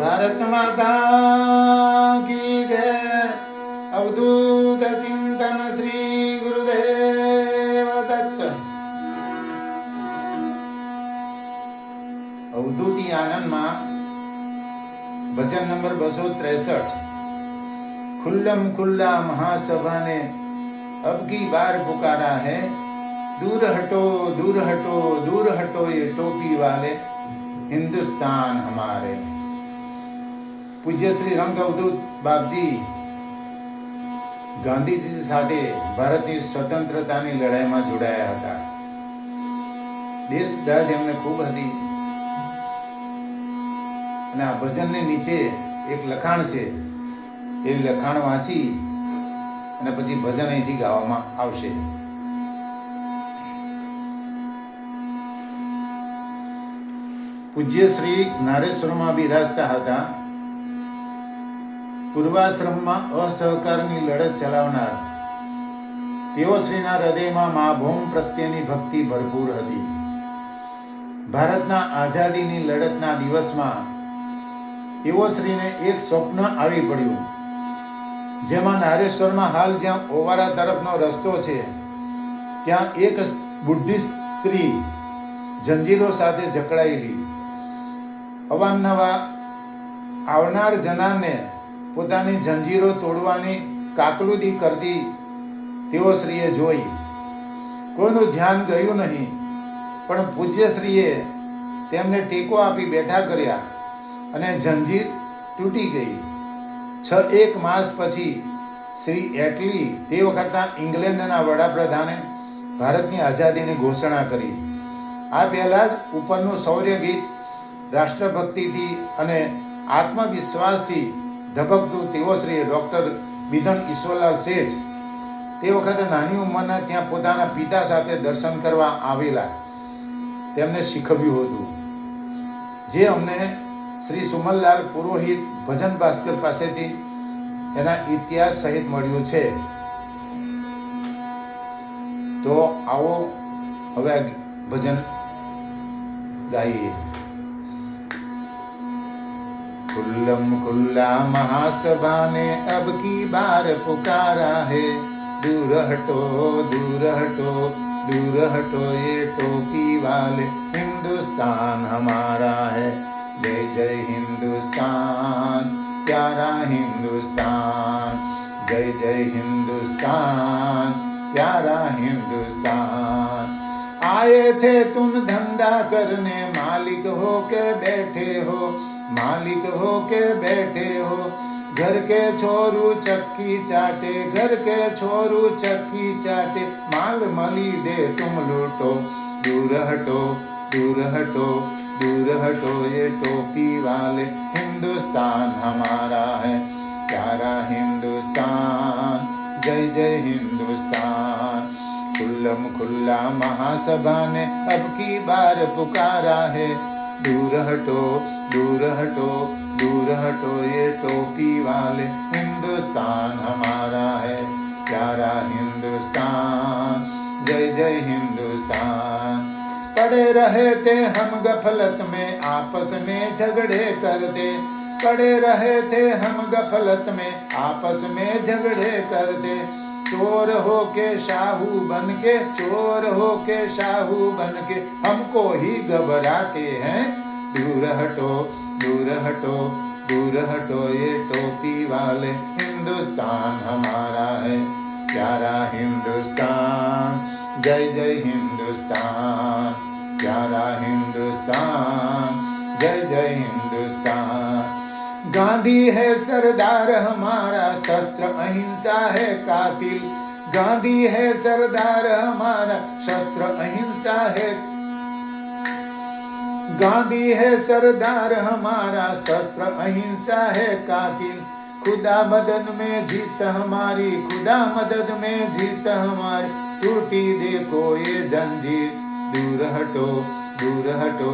भारत माता की जय। अवधूत चिंतन श्री गुरुदेव दत्त। अवधूती आनंद में भजन नंबर 263। खुल्लम खुल्ला महासभा ने अब की बार पुकारा है, दूर हटो दूर हटो दूर हटो ये टोपी वाले, हिंदुस्तान हमारे। पूज्य श्री रंग अवधूत बापजी ગાંધીજી સાથે ભારતની સ્વતંત્રતાની લડાઈમાં જોડાયા હતા। દેશદાઝ એમને ખૂબ હતી અને આ ભજનની નીચે એક લખાણ છે, એ લખાણ વાંચી અને પછી ભજન અહીંથી ગાવામાં આવશે। પૂજ્ય શ્રી નારેશ્વરમાં બિરાજતા હતા। પૂર્વાશ્રમમાં અસહકારની લડત ચલાવનાર તેઓ શ્રીના હૃદયમાં મા ભૌમ પ્રત્યેની ભક્તિ ભરપૂર હતી। ભારતના આઝાદીની લડતના દિવસમાં તેઓ શ્રીને એક સ્વપ્ન આવી પડ્યું, જેમાં નારેશ્વરમાં હાલ જ્યાં ઓવારા તરફનો રસ્તો છે ત્યાં એક બુઢી સ્ત્રી જંજીરો સાથે જકડાયેલી અવારનવાર આવનાર જનારને પોતાની જંજીરો તોડવાની કાકલુદી કરતી તેઓ શ્રીએ જોઈ। કોઈનું ધ્યાન ગયું નહીં, પણ પૂજ્યશ્રીએ તેમને ટેકો આપી બેઠા કર્યા અને જંજીર તૂટી ગઈ। 6 માસ પછી શ્રી એટલી તે વખતના ઇંગ્લેન્ડના વડાપ્રધાને ભારતની આઝાદીની ઘોષણા કરી। આ પહેલા જ ઉપરનું શૌર્ય ગીત રાષ્ટ્રભક્તિથી અને આત્મવિશ્વાસથી ધબકતું તેઓ શ્રી ડૉક્ટર બિધન ઈશ્વરલાલ શેઠ તે વખતે નાની ઉંમરના ત્યાં પોતાના પિતા સાથે દર્શન કરવા આવેલા તેમને શીખવ્યું હતું, જે અમને શ્રી સુમનલાલ પુરોહિત ભજન ભાસ્કર પાસેથી એના ઇતિહાસ સહિત મળ્યું છે। તો આવો હવે ભજન ગાઈએ। खुल्लम खुल्ला महासभा ने अब की बार पुकारा है, दूर हटो दूर हटो दूर हटो ये टोपी वाले, हिंदुस्तान हमारा है। जय जय हिंदुस्तान प्यारा हिंदुस्तान, जय जय हिंदुस्तान प्यारा हिंदुस्तान। आए थे तुम धंधा करने, मालिक हो के बैठे हो, मालिक हो के बैठे हो। घर के छोरू चक्की चाटे, घर के छोरू चक्की चाटे, माल मली दे तुम लूटो। दूर हटो दूर हटो दूर हटो ये टोपी वाले, हिंदुस्तान हमारा है प्यारा हिंदुस्तान। जय जय हिंदुस्तान। खुल्लम खुल्ला महासभा ने अब की बार पुकारा है, दूर हटो दूर हटो दूर हटो ये टोपी वाले, हिंदुस्तान हमारा है प्यारा हिंदुस्तान। जय जय हिंदुस्तान। पड़े रहे थे हम गफलत में, आपस में झगड़े करते, पड़े रहे थे हम गफलत में, आपस में झगड़े करते। चोर हो के शाहू बन के, चोर हो के शाहू बन के हमको ही घबराते हैं। दूर हटो दूर हटो दूर हटो ये टोपी वाले, हिंदुस्तान हमारा है प्यारा हिंदुस्तान। जय जय हिंदुस्तान प्यारा हिंदुस्तान, जय जय हिंदुस्तान। गांधी है सरदार हमारा, शस्त्र अहिंसा है कातिल। गांधी है सरदार हमारा, शस्त्र अहिंसा है। गांधी है सरदार हमारा, शस्त्र अहिंसा है कातिल। खुदा मदद में जीत हमारी, खुदा मदद में जीत हमारी, टूटी देखो ये जंजीर। दूर हटो दूर हटो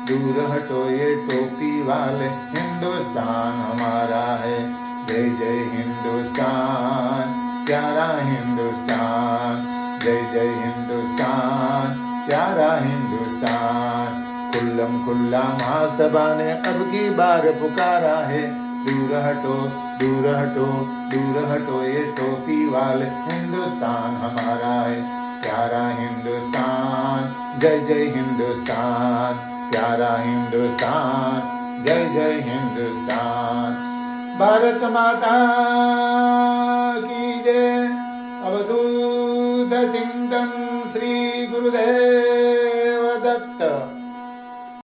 दूर हटो ये टोपी वाले, हिंदुस्तान हमारा है। जय जय हिंदुस्तान प्यारा हिंदुस्तान, जय जय हिंदुस्तान प्यारा हिंदुस्तान। खुल्लम खुल्ला महासभा ने अब की बार पुकारा है, दूर हटो दूर हटो दूर हटो, ये टोपी वाले हिंदुस्तान हमारा है, प्यारा हिंदुस्तान जय जय हिंदुस्तान, प्यारा हिंदुस्तान जय जय हिंदुस्तान। भारत माता की जय। अवधूत चिंतन श्री गुरुदेव